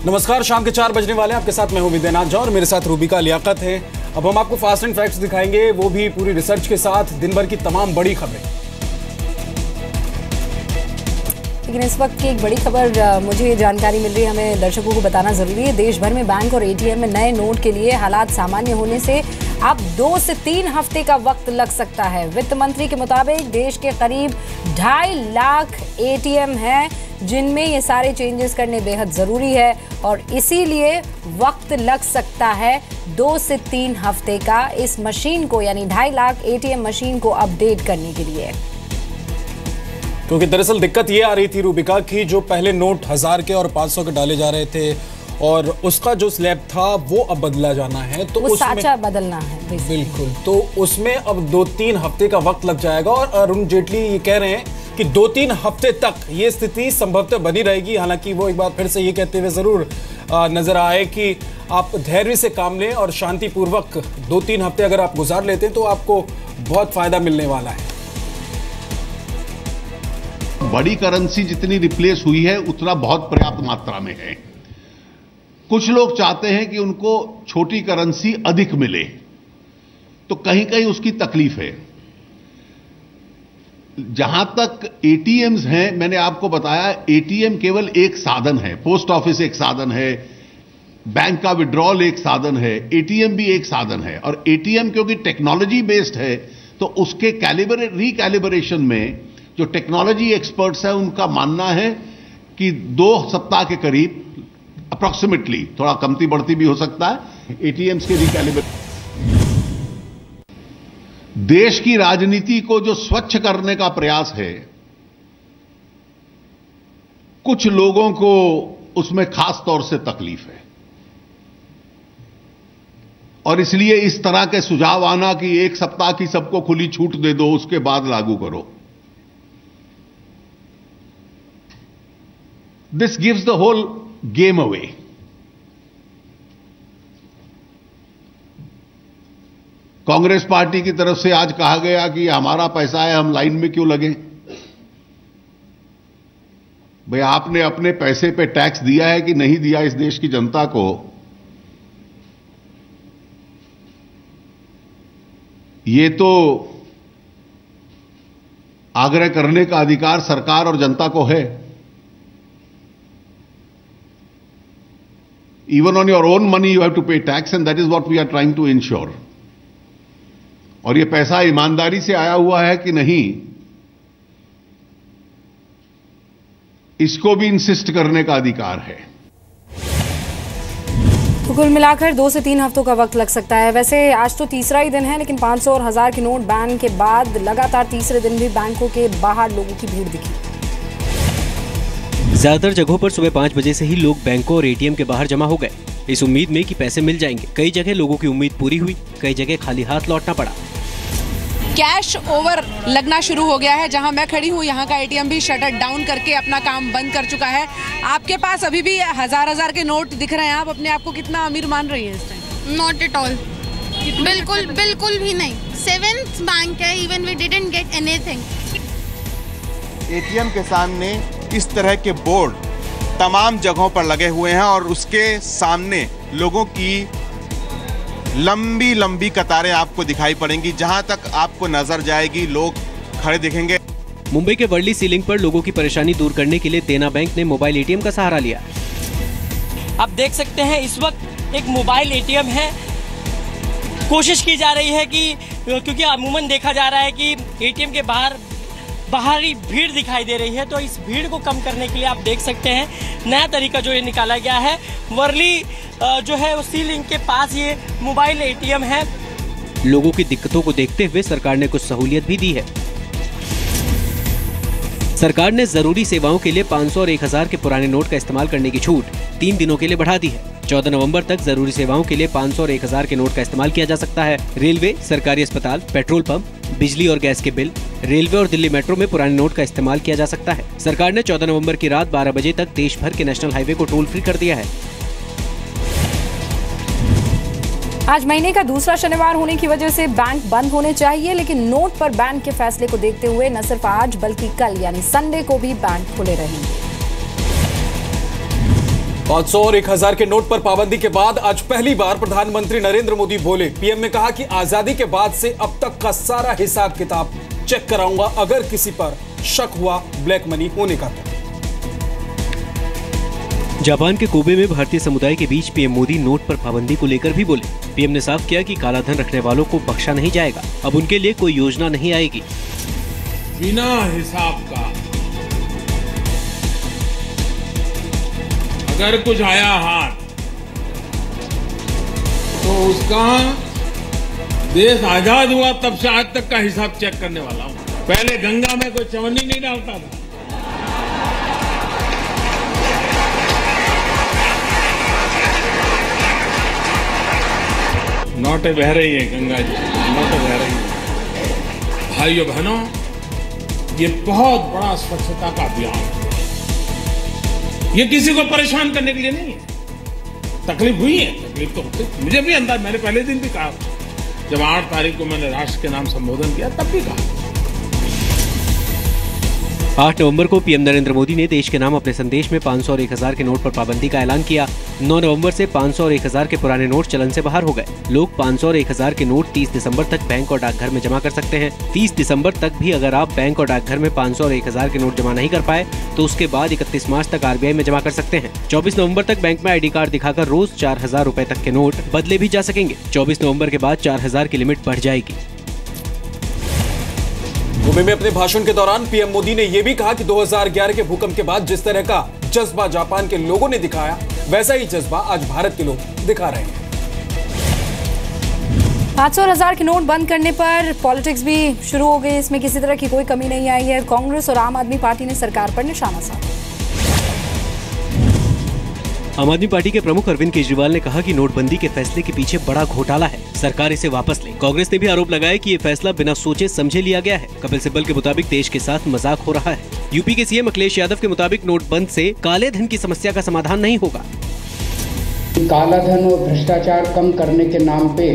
नमस्कार, शाम के 4 बजने वाले हैं। आपके साथ मैं हूं विद्यानाथ झा और मेरे साथ रूबिका लियाकत है। अब हम आपको फास्ट एंड फैक्ट्स दिखाएंगे, वो भी पूरी रिसर्च के साथ, दिन भर की तमाम बड़ी खबरें। लेकिन इस वक्त की एक बड़ी खबर मुझे ये जानकारी मिल रही है, हमें दर्शकों को बताना जरूरी है। देश भर में बैंक और एटीएम में नए नोट के लिए हालात सामान्य होने से अब 2 से 3 हफ्ते का वक्त लग सकता है। वित्त मंत्री के मुताबिक देश के करीब 2.5 लाख एटीएम हैं जिनमें ये सारे चेंजेस करने बेहद जरूरी है और इसीलिए वक्त लग सकता है 2 से 3 हफ्ते का इस मशीन को, यानी 2.5 लाख एटीएम मशीन को अपडेट करने के लिए। क्योंकि दरअसल दिक्कत ये आ रही थी रूबिका की जो पहले नोट 1000 के और 500 के डाले जा रहे थे और उसका जो स्लैब था वो अब बदला जाना है, तो वो साचा बदलना है बिल्कुल, तो उसमें अब 2-3 हफ्ते का वक्त लग जाएगा। और अरुण जेटली ये कह रहे हैं कि 2-3 हफ्ते तक ये स्थिति संभवतः बनी रहेगी। हालांकि वो एक बार फिर से ये कहते हुए जरूर नजर आए कि आप धैर्य से काम लें और शांतिपूर्वक 2-3 हफ्ते अगर आप गुजार लेते हैं तो आपको बहुत फायदा मिलने वाला है। बड़ी करेंसी जितनी रिप्लेस हुई है उतना बहुत पर्याप्त मात्रा में है। कुछ लोग चाहते हैं कि उनको छोटी करेंसी अधिक मिले, तो कहीं कहीं उसकी तकलीफ है। जहां तक एटीएम्स हैं, मैंने आपको बताया एटीएम केवल एक साधन है, पोस्ट ऑफिस एक साधन है, बैंक का विड्रॉल एक साधन है, एटीएम भी एक साधन है। और एटीएम क्योंकि टेक्नोलॉजी बेस्ड है तो उसके रिकैलिब्रेशन में जो टेक्नोलॉजी एक्सपर्ट्स हैं उनका मानना है कि 2 सप्ताह के करीब अप्रॉक्सीमेटली, थोड़ा कमती बढ़ती भी हो सकता है, एटीएम्स के रिकैलिब्रेशन। देश की राजनीति को जो स्वच्छ करने का प्रयास है, कुछ लोगों को उसमें खास तौर से तकलीफ है और इसलिए इस तरह के सुझाव आना कि 1 सप्ताह की सबको खुली छूट दे दो, उसके बाद लागू करो, this gives the whole game away. Congress party की तरफ से आज कहा गया कि हमारा पैसा है, हम लाइन में क्यों लगे। भाई आपने अपने पैसे पे टैक्स दिया है कि नहीं दिया इस देश की जनता को, ये तो आग्रह करने का अधिकार सरकार और जनता को है। Even on your own money you have to pay tax and that is what we are trying to ensure. और ये पैसा ईमानदारी से आया हुआ है कि नहीं, इसको भी इंसिस्ट करने का अधिकार है। तो कुल मिलाकर 2 से 3 हफ्तों का वक्त लग सकता है। वैसे आज तो तीसरा ही दिन है, लेकिन 500 और 1000 के नोट बैन के बाद लगातार तीसरे दिन भी बैंकों के बाहर लोगों की भीड़ दिखी। ज्यादातर जगहों पर सुबह 5 बजे से ही लोग बैंकों और एटीएम के बाहर जमा हो गए, इस उम्मीद में कि पैसे मिल जाएंगे। कई जगह लोगों की उम्मीद पूरी हुई, कई जगह खाली हाथ लौटना पड़ा। कैश ओवर लगना शुरू हो गया है। जहां मैं खड़ी हूं यहाँ का एटीएम भी शटर डाउन करके अपना काम बंद कर चुका है। आपके पास अभी भी हजार के नोट दिख रहे हैं। आप अपने आप को कितना अमीर मान रही हैं इस टाइम? नॉट एट ऑल, बिल्कुल भी नहीं। 7th बैंक है, even we didn't get anything. ATM के सामने इस तरह के बोर्ड तमाम जगहों पर लगे हुए हैं और उसके सामने लोगों की लंबी लंबी कतारें आपको दिखाई पड़ेंगी। जहां तक आपको नजर जाएगी लोग खड़े दिखेंगे। मुंबई के वर्ली सीलिंग पर लोगों की परेशानी दूर करने के लिए देना बैंक ने मोबाइल एटीएम का सहारा लिया। आप देख सकते हैं इस वक्त एक मोबाइल एटीएम है। कोशिश की जा रही है कि, क्योंकि अमूमन देखा जा रहा है कि एटीएम के बाहरी भीड़ दिखाई दे रही है, तो इस भीड़ को कम करने के लिए आप देख सकते हैं नया तरीका जो ये निकाला गया है। वर्ली जो है उस सीलिंग के पास ये मोबाइल एटीएम है। लोगों की दिक्कतों को देखते हुए सरकार ने कुछ सहूलियत भी दी है। सरकार ने जरूरी सेवाओं के लिए 500 और 1000 के पुराने नोट का इस्तेमाल करने की छूट 3 दिनों के लिए बढ़ा दी है। 14 नवंबर तक जरूरी सेवाओं के लिए 500 और 1000 के नोट का इस्तेमाल किया जा सकता है। रेलवे, सरकारी अस्पताल, पेट्रोल पंप, बिजली और गैस के बिल, रेलवे और दिल्ली मेट्रो में पुराने नोट का इस्तेमाल किया जा सकता है। सरकार ने 14 नवंबर की रात 12 बजे तक देश भर के नेशनल हाईवे को टोल फ्री कर दिया है। आज महीने का दूसरा शनिवार होने की वजह से बैंक बंद होने चाहिए, लेकिन नोट पर बैन के फैसले को देखते हुए न सिर्फ आज बल्कि कल यानी संडे को भी बैंक खुले रहेंगे। 500 और 1000 के नोट पर पाबंदी के बाद आज पहली बार प्रधानमंत्री नरेंद्र मोदी बोले। पीएम ने कहा कि आजादी के बाद से अब तक का सारा हिसाब किताब चेक कराऊंगा, अगर किसी पर शक हुआ ब्लैक मनी होने का। जापान के कोबे में भारतीय समुदाय के बीच पीएम मोदी नोट पर पाबंदी को लेकर भी बोले। पीएम ने साफ किया कि काला धन रखने वालों को बख्शा नहीं जाएगा, अब उनके लिए कोई योजना नहीं आएगी। बिना हिसाब का अगर कुछ आया हाथ तो उसका देश आजाद हुआ तब से आज तक का हिसाब चेक करने वाला हूं। पहले गंगा में कोई चवन्नी नहीं डालता था। नोटें बह रही है गंगा जी, नोटें बह रही है। भाइयों बहनों, ये बहुत बड़ा स्वच्छता का अभियान है। ये किसी को परेशान करने के लिए नहीं है। तकलीफ हुई है, तकलीफ तो होती, मुझे भी अंदाज, मैंने पहले दिन भी कहा, जब 8 तारीख को मैंने राष्ट्र के नाम संबोधन किया तब भी कहा। 8 नवंबर को पीएम नरेंद्र मोदी ने देश के नाम अपने संदेश में 500 और 1000 के नोट पर पाबंदी का ऐलान किया। 9 नवंबर से 500 और 1000 के पुराने नोट चलन से बाहर हो गए। लोग 500 और 1000 के नोट 30 दिसंबर तक बैंक और डाकघर में जमा कर सकते हैं। 30 दिसंबर तक भी अगर आप बैंक और डाकघर में 500 और 1000 के नोट जमा नहीं कर पाए तो उसके बाद 31 मार्च तक आरबीआई में जमा कर सकते हैं। 24 नवंबर तक बैंक में आईडी कार्ड दिखाकर रोज 4000 रुपए तक के नोट बदले भी जा सकेंगे। 24 नवंबर के बाद 4000 की लिमिट बढ़ जाएगी। कोबे में अपने भाषण के दौरान पीएम मोदी ने यह भी कहा कि 2011 के भूकंप के बाद जिस तरह का जज्बा जापान के लोगों ने दिखाया, वैसा ही जज्बा आज भारत के लोग दिखा रहे हैं। 500 और 1000 के नोट बंद करने पर पॉलिटिक्स भी शुरू हो गई। इसमें किसी तरह की कोई कमी नहीं आई है। कांग्रेस और आम आदमी पार्टी ने सरकार पर निशाना साधा। आम आदमी पार्टी के प्रमुख अरविंद केजरीवाल ने कहा कि नोटबंदी के फैसले के पीछे बड़ा घोटाला है, सरकार इसे वापस ले। कांग्रेस ने भी आरोप लगाया कि ये फैसला बिना सोचे समझे लिया गया है। कपिल सिब्बल के मुताबिक देश के साथ मजाक हो रहा है। यूपी के सीएम अखिलेश यादव के मुताबिक नोटबंद से काले धन की समस्या का समाधान नहीं होगा। काला धन और भ्रष्टाचार कम करने के नाम पे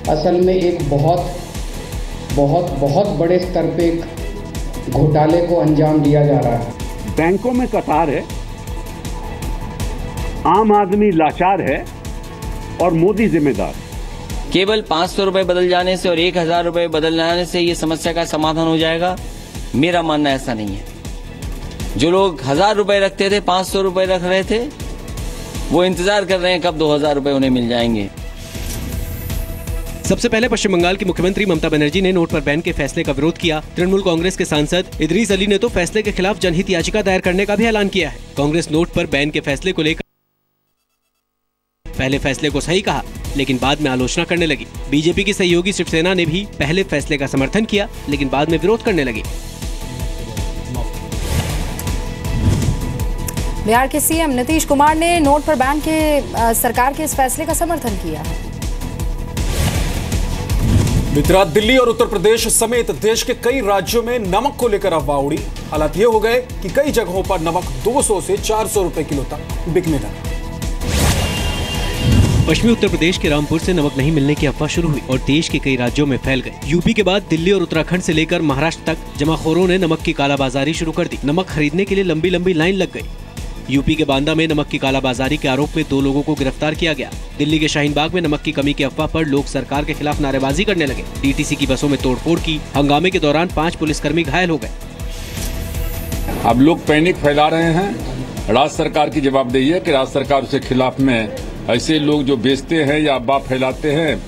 असल में एक बहुत बड़े स्तर पे एक घोटाले को अंजाम दिया जा रहा है। बैंकों में कतार है, आम आदमी लाचार है और मोदी जिम्मेदार। केवल 500 रुपए बदल जाने से और 1000 रुपए बदल जाने से ये समस्या का समाधान हो जाएगा, मेरा मानना ऐसा नहीं है। जो लोग 1000 रुपए रखते थे, 500 रुपए रख रहे थे, वो इंतजार कर रहे हैं कब 2000 रुपए उन्हें मिल जाएंगे। सबसे पहले पश्चिम बंगाल की मुख्यमंत्री ममता बनर्जी ने नोट पर बैन के फैसले का विरोध किया। तृणमूल कांग्रेस के सांसद इदरीस अली ने तो फैसले के खिलाफ जनहित याचिका दायर करने का भी ऐलान किया है। कांग्रेस नोट पर बैन के फैसले को लेकर पहले फैसले को सही कहा, लेकिन बाद में आलोचना करने लगी। बीजेपी की सहयोगी शिवसेना ने भी पहले फैसले का समर्थन किया, लेकिन बाद में विरोध करने लगी। बिहार के सीएम नीतीश कुमार ने नोट पर बैन के सरकार के इस फैसले का समर्थन किया है। बीती रात दिल्ली और उत्तर प्रदेश समेत देश के कई राज्यों में नमक को लेकर अफवाह उड़ी। हालात ये हो गए कि कई जगहों पर नमक 200 से 400 रुपए किलो तक बिकने लगा। पश्चिमी उत्तर प्रदेश के रामपुर से नमक नहीं मिलने की अफवाह शुरू हुई और देश के कई राज्यों में फैल गई। यूपी के बाद दिल्ली और उत्तराखंड से लेकर महाराष्ट्र तक जमाखोरों ने नमक की कालाबाजारी शुरू कर दी। नमक खरीदने के लिए लंबी लंबी लाइन लग गई। यूपी के बांदा में नमक की कालाबाजारी के आरोप में 2 लोगों को गिरफ्तार किया गया। दिल्ली के शाहीन बाग में नमक की कमी की अफवाह पर लोग सरकार के खिलाफ नारेबाजी करने लगे। डीटीसी की बसों में तोड़फोड़ की। हंगामे के दौरान 5 पुलिसकर्मी घायल हो गए। अब लोग पैनिक फैला रहे हैं। राज्य सरकार की जवाबदेही है कि राज्य सरकार उसके खिलाफ में ऐसे लोग जो बेचते हैं या अफवाह फैलाते हैं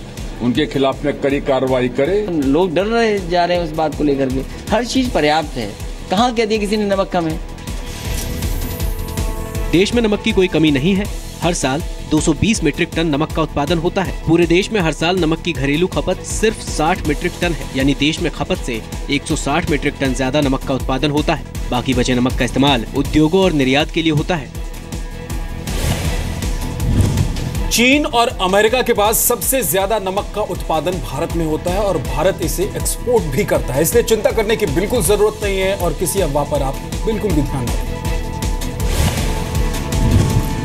उनके खिलाफ में कड़ी कार्रवाई करे। लोग डर रहे जा रहे हैं उस बात को लेकर के। हर चीज पर्याप्त है, कहाँ कह दिया किसी ने नमक कम है। देश में नमक की कोई कमी नहीं है। हर साल 220 मीट्रिक टन नमक का उत्पादन होता है। पूरे देश में हर साल नमक की घरेलू खपत सिर्फ 60 मीट्रिक टन है, यानी देश में खपत से 160 मीट्रिक टन ज्यादा नमक का उत्पादन होता है। बाकी बचे नमक का इस्तेमाल उद्योगों और निर्यात के लिए होता है। चीन और अमेरिका के बाद सबसे ज्यादा नमक का उत्पादन भारत में होता है और भारत इसे एक्सपोर्ट भी करता है। इसलिए चिंता करने की बिल्कुल जरूरत नहीं है और किसी अफवाह पर आप बिल्कुल भी ध्यान न दें।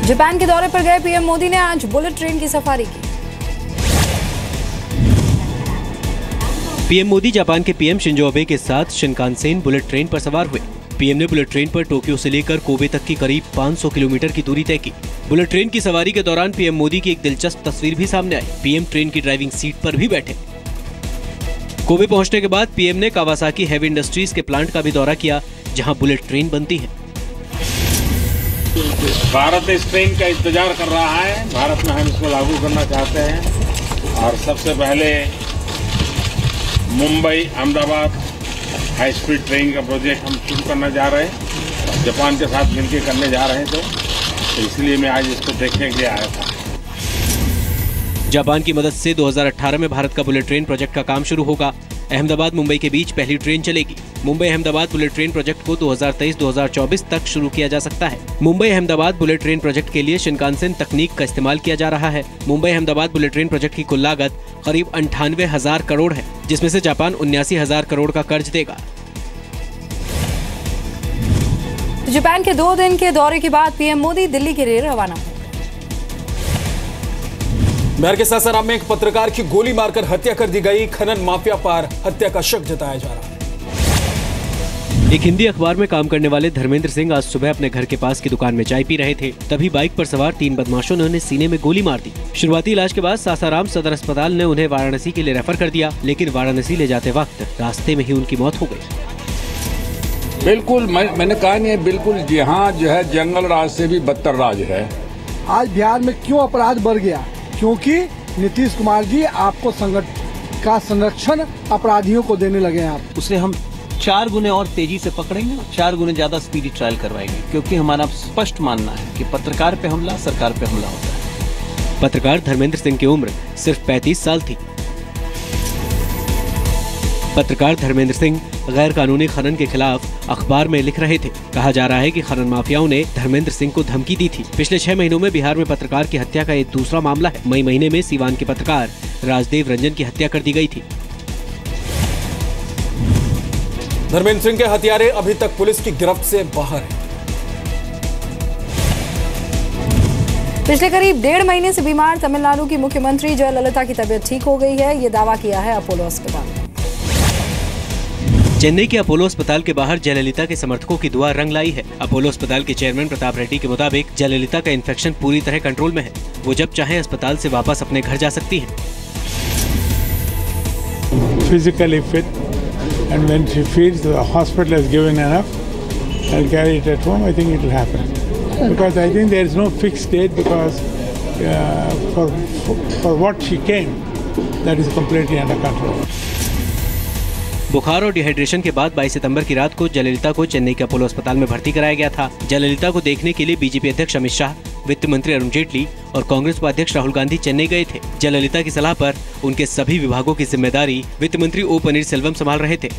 जापान के दौरे पर गए पीएम मोदी ने आज बुलेट ट्रेन की सफारी की। पीएम मोदी जापान के पीएम शिंजो अबे के साथ शिनकानसेन बुलेट ट्रेन पर सवार हुए। पीएम ने बुलेट ट्रेन पर टोक्यो से लेकर कोबे तक की करीब 500 किलोमीटर की दूरी तय की। बुलेट ट्रेन की सवारी के दौरान पीएम मोदी की एक दिलचस्प तस्वीर भी सामने आई। पीएम ट्रेन की ड्राइविंग सीट पर भी बैठे। कोबे पहुंचने के बाद पीएम ने कावासाकी हेवी इंडस्ट्रीज के प्लांट का भी दौरा किया, जहां बुलेट ट्रेन बनती है। भारत इस ट्रेन का इंतजार कर रहा है। भारत में हम इसको लागू करना चाहते हैं और सबसे पहले Mumbai Ahmedabad high speed train का प्रोजेक्ट हम शुरू करना जा रहे हैं। जापान के साथ मिलकर करने जा रहे हैं, तो इसलिए मैं आज इसको देखने के लिए आया था। जापान की मदद से 2018 में भारत का बुलेट ट्रेन प्रोजेक्ट का काम शुरू होगा। अहमदाबाद मुंबई के बीच पहली ट्रेन चलेगी। Mumbai Ahmedabad bullet train project को 2023-2024 तक शुरू किया जा सकता है। Mumbai Ahmedabad bullet train project के लिए शिनकानसेन तकनीक का इस्तेमाल किया जा रहा है। Mumbai Ahmedabad bullet train project की कुल लागत करीब 98,000 करोड़ है, जिसमें से जापान 79,000 करोड़ का कर्ज देगा। जापान के 2 दिन के दौरे के बाद पीएम मोदी दिल्ली के लिए रवाना। बिहार के सासाराम में एक पत्रकार की गोली मारकर हत्या कर दी गई। खनन माफिया पर हत्या का शक जताया जा रहा है। एक हिंदी अखबार में काम करने वाले धर्मेंद्र सिंह आज सुबह अपने घर के पास की दुकान में चाय पी रहे थे, तभी बाइक पर सवार 3 बदमाशों ने उन्हें सीने में गोली मार दी। शुरुआती इलाज के बाद सासाराम सदर अस्पताल ने उन्हें वाराणसी के लिए रेफर कर दिया, लेकिन वाराणसी ले जाते वक्त रास्ते में ही उनकी मौत हो गई। बिल्कुल मैंने कहा नहीं है, बिल्कुल यहाँ जो है जंगल राज से भी बदतर राज है। आज बिहार में क्यों अपराध बढ़ गया? क्योंकि नीतीश कुमार जी आपको संरक्षण अपराधियों को देने लगे हैं। आप उसे हम 4 गुने और तेजी से पकड़ेंगे, 4 गुने ज्यादा स्पीडी ट्रायल करवाएंगे, क्योंकि हमारा स्पष्ट मानना है कि पत्रकार पे हमला सरकार पे हमला होता है। पत्रकार धर्मेंद्र सिंह की उम्र सिर्फ 35 साल थी। पत्रकार धर्मेंद्र सिंह गैर कानूनी खनन के खिलाफ अखबार में लिख रहे थे। कहा जा रहा है कि खनन माफियाओं ने धर्मेंद्र सिंह को धमकी दी थी। पिछले 6 महीनों में बिहार में पत्रकार की हत्या का ये दूसरा मामला है। मई महीने में सीवान के पत्रकार राजदेव रंजन की हत्या कर दी गई थी। धर्मेंद्र सिंह के हत्यारे अभी तक पुलिस की गिरफ्त से बाहर हैं। पिछले करीब 1.5 महीने से बीमार तमिलनाडु की मुख्यमंत्री जयललिता की तबीयत ठीक हो गई है, ये दावा किया है अपोलो अस्पताल। चेन्नई के अपोलो अस्पताल के बाहर जयललिता के समर्थकों की दुआ रंग लाई है। अपोलो अस्पताल के चेयरमैन प्रताप रेड्डी के मुताबिक जयललिता का इन्फेक्शन पूरी तरह कंट्रोल में है। वो जब चाहे अस्पताल से वापस अपने घर जा सकती हैं। Physically fit, and when she feels the hospital has given enough, I'll carry it at home. I think it will happen because I think there is no fixed date because for what she came, that is completely under control. बुखार और dehydration के बाद 22 सितंबर की रात को जयललिता को चेन्नई के Apollo अस्पताल में भर्ती कराया गया था। जयललिता को देखने के लिए बीजेपी अध्यक्ष अमित शाह, वित्त मंत्री अरुण जेटली और कांग्रेस उपाध्यक्ष राहुल गांधी चेन्नई गए थे। जयललिता की सलाह पर उनके सभी विभागों की जिम्मेदारी वित्त मंत्री ओ पनीरसेल्वम संभाल रहे थे।